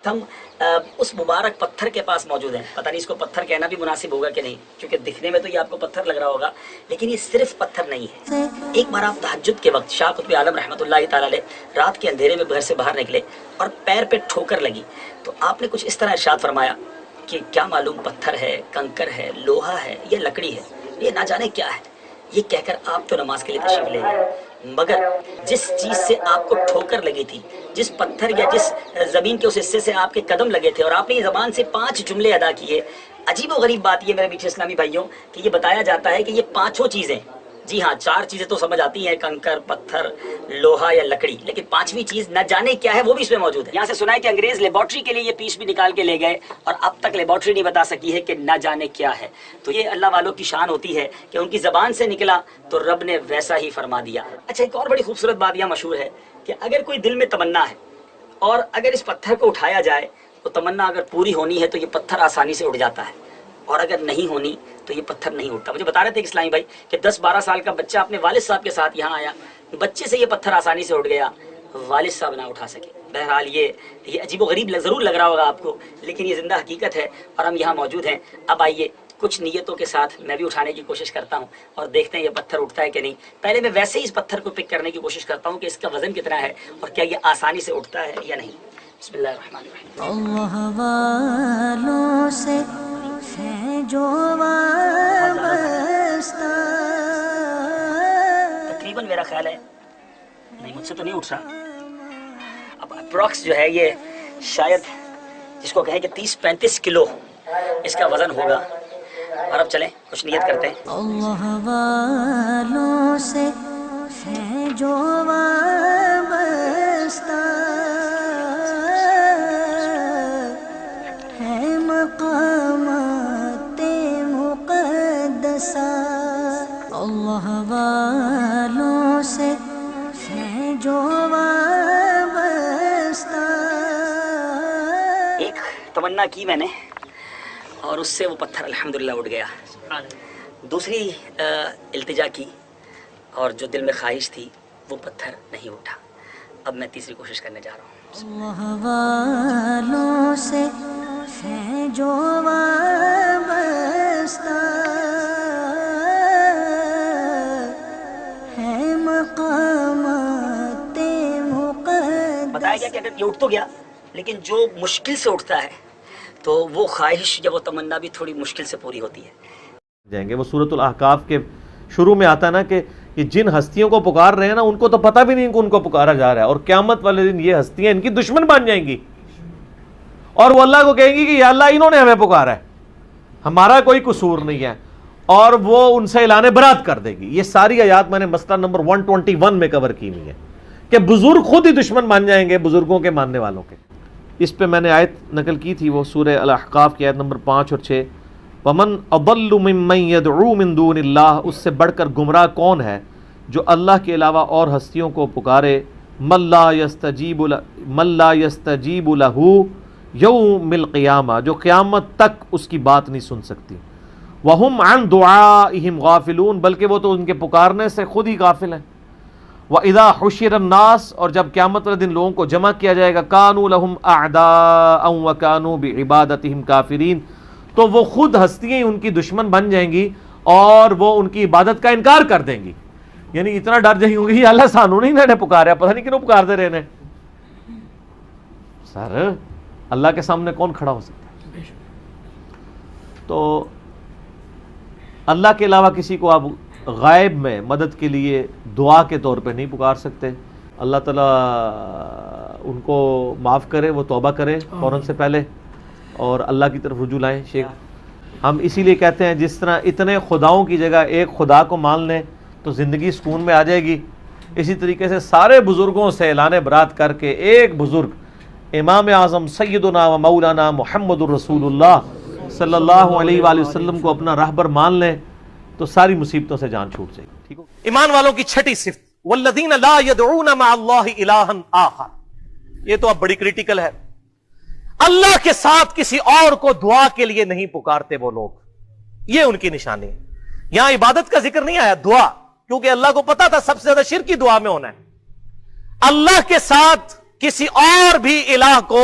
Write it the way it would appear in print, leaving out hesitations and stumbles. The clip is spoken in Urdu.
ہم اس مبارک پتھر کے پاس موجود ہیں. پتہ نہیں اس کو پتھر کہنا بھی مناسب ہوگا کہ نہیں، کیونکہ دکھنے میں تو یہ آپ کو پتھر لگ رہا ہوگا، لیکن یہ صرف پتھر نہیں ہے. ایک بار آپ تہجد کے وقت شاہ قطب عالم رحمۃ اللہ تعالی علیہ رات کے اندھیرے میں گھر سے باہر نکلے اور پیر پہ ٹھوکر لگی، تو آپ نے کچھ اس طرح ارشاد فرمایا کہ کیا معلوم پتھر ہے، کنکر ہے، لوہا ہے یا لکڑی ہے، یہ نہ جانے کیا ہے. یہ کہہ کر آپ تو نماز کے لیے تشریف لے گئے، مگر جس چیز سے آپ کو ٹھوکر لگی تھی، جس پتھر یا جس زمین کے اس حصے سے آپ کے قدم لگے تھے، اور آپ نے یہ زبان سے 5 جملے ادا کیے. عجیب و غریب بات یہ میرے میٹھے اسلامی بھائیوں کہ یہ بتایا جاتا ہے کہ یہ 5 چیزیں، جی ہاں 4 چیزیں تو سمجھ آتی ہیں، کنکر، پتھر، لوہا یا لکڑی، لیکن 5ویں چیز نہ جانے کیا ہے وہ بھی اس میں موجود ہے. یہاں سے سنا ہے کہ انگریز لیبارٹری کے لیے یہ پیس بھی نکال کے لے گئے اور اب تک لیبارٹری نہیں بتا سکی ہے کہ نہ جانے کیا ہے. تو یہ اللہ والوں کی شان ہوتی ہے کہ ان کی زبان سے نکلا تو رب نے ویسا ہی فرما دیا. اچھا، ایک اور بڑی خوبصورت بات یہاں مشہور ہے کہ اگر کوئی دل میں تمنا ہے اور اگر اس پتھر کو اٹھایا جائے تو تمنا اگر پوری ہونی ہے تو یہ پتھر آسانی سے اٹھ جاتا ہے، اور اگر نہیں ہونی تو یہ پتھر نہیں اٹھتا. مجھے بتا رہے تھے اسلامی بھائی کہ 10-12 سال کا بچہ اپنے والد صاحب کے ساتھ یہاں آیا، بچے سے یہ پتھر آسانی سے اٹھ گیا، والد صاحب نہ اٹھا سکے. بہرحال یہ عجیب و غریب ضرور لگ رہا ہوگا آپ کو، لیکن یہ زندہ حقیقت ہے اور ہم یہاں موجود ہیں. اب آئیے کچھ نیتوں کے ساتھ میں بھی اٹھانے کی کوشش کرتا ہوں اور دیکھتے ہیں یہ پتھر اٹھتا ہے کہ نہیں. پہلے میں ویسے ہی اس پتھر کو پک کرنے کی کوشش کرتا ہوں کہ اس کا وزن کتنا ہے اور کیا یہ آسانی سے اٹھتا ہے یا نہیں. بسم اللہ الرحمن الرحیم. اللہ والوں سے ہے جو وابستہ، تقریباً میرا خیال ہے نہیں، مجھ سے تو نہیں اٹھ رہا. اب اپروکس جو ہے یہ شاید جس کو کہیں کہ 30-35 کلو اس کا وزن ہوگا. اور اب چلیں کچھ نیت کرتے ہیں. اللہ والوں سے ہے جو وابستہ، ہے مقامات مقدسہ. اللہ والوں سے ہے جو وابستہ. ایک تمنا کی میں نے اور اس سے وہ پتھر الحمدللہ اٹھ گیا. دوسری التجا کی اور جو دل میں خواہش تھی وہ پتھر نہیں اٹھا. اب میں تیسری کوشش کرنے جا رہا ہوں. اللہ والوں سے ہے جو وابستہ، ہے مقامات مقدسہ. بتایا گیا کہ اگر یہ اٹھ تو گیا، لیکن جو مشکل سے اٹھتا ہے تو وہ خواہش یا وہ تمنا بھی تھوڑی مشکل سے پوری ہوتی ہے. جائیں گے. وہ سورۃ الاحقاف کے شروع میں آتا ہے نا کہ یہ جن ہستیوں کو پکار رہے ہیں نا ان کو تو پتہ بھی نہیں کہ ان کو پکارا جا رہا ہے، اور قیامت والے دن یہ ہستیاں ان کی دشمن بن جائیں گی اور وہ اللہ کو کہیں گی کہ یا اللہ انہوں نے ہمیں پکارا ہے، ہمارا کوئی قصور نہیں ہے، اور وہ ان سے اعلان برات کر دے گی. یہ ساری آیات میں نے مسئلہ نمبر 121 میں کور کی ہوئی ہے کہ بزرگ خود ہی دشمن بن جائیں گے بزرگوں کے ماننے والوں کے. اس پہ میں نے آیت نقل کی تھی، وہ سورہ الاحقاف کی آیت نمبر 5 اور 6. وَمَنْ أَضَلُّ مِمَّنْ يَدْعُو مِن دُونِ اللَّهِ، اس سے بڑھ کر گمراہ کون ہے جو اللہ کے علاوہ اور ہستیوں کو پکارے. مَن لَا يَسْتَجِيبُ لَهُ يَوْمِ الْقِيَامَةِ، جو قیامت تک اس کی بات نہیں سن سکتی. وَهُمْ عَنْ دُعَائِهِمْ غَافِلُونَ، بلکہ وہ تو ان کے پکارنے سے خود ہی غافل ہیں. وَإِذَا حُشِرَ النَّاسُ، اور جب قیامت والے دن لوگوں کو جمع کیا جائے گا، كَانُوا لَهُمْ أَعْدَاءً وَكَانُوا بِعِبَادَتِهِمْ كَافِرِينَ، تو وہ خود ہستیاں ان کی دشمن بن جائیں گی اور وہ ان کی عبادت کا انکار کر دیں گی. یعنی اتنا ڈر جائیں گی اللہ سانو نہیں انہوں نے پکارا، پتہ نہیں کیوں پکارتے رہنے. سر اللہ کے سامنے کون کھڑا ہو سکتا ہے؟ تو اللہ کے علاوہ کسی کو آپ غائب میں مدد کے لیے دعا کے طور پہ نہیں پکار سکتے. اللہ تعالیٰ ان کو معاف کرے، وہ توبہ کرے فوراً سے پہلے اور اللہ کی طرف رجوع لائیں. شیخ ہم اسی لیے کہتے ہیں جس طرح اتنے خداؤں کی جگہ ایک خدا کو مان لیں تو زندگی سکون میں آ جائے گی، اسی طریقے سے سارے بزرگوں سے اعلان برات کر کے ایک بزرگ امام اعظم سیدنا و مولانا محمد الرسول اللہ صلی اللہ علیہ وآلہ وسلم کو اپنا راہبر مان لیں تو ساری مصیبتوں سے جان چھوٹ جائے گی. ٹھیک ہو؟ ایمان والوں کی چھٹی صفت والذین لا يدعون مع اللہ الہا آخر، یہ تو اب بڑی کریٹیکل ہے. اللہ کے ساتھ کسی اور کو دعا کے لیے نہیں پکارتے وہ لوگ، یہ ان کی نشانی ہے. یہاں عبادت کا ذکر نہیں آیا، دعا، کیونکہ اللہ کو پتا تھا سب سے زیادہ شرک کی دعا میں ہونا ہے. اللہ کے ساتھ کسی اور بھی الہ کو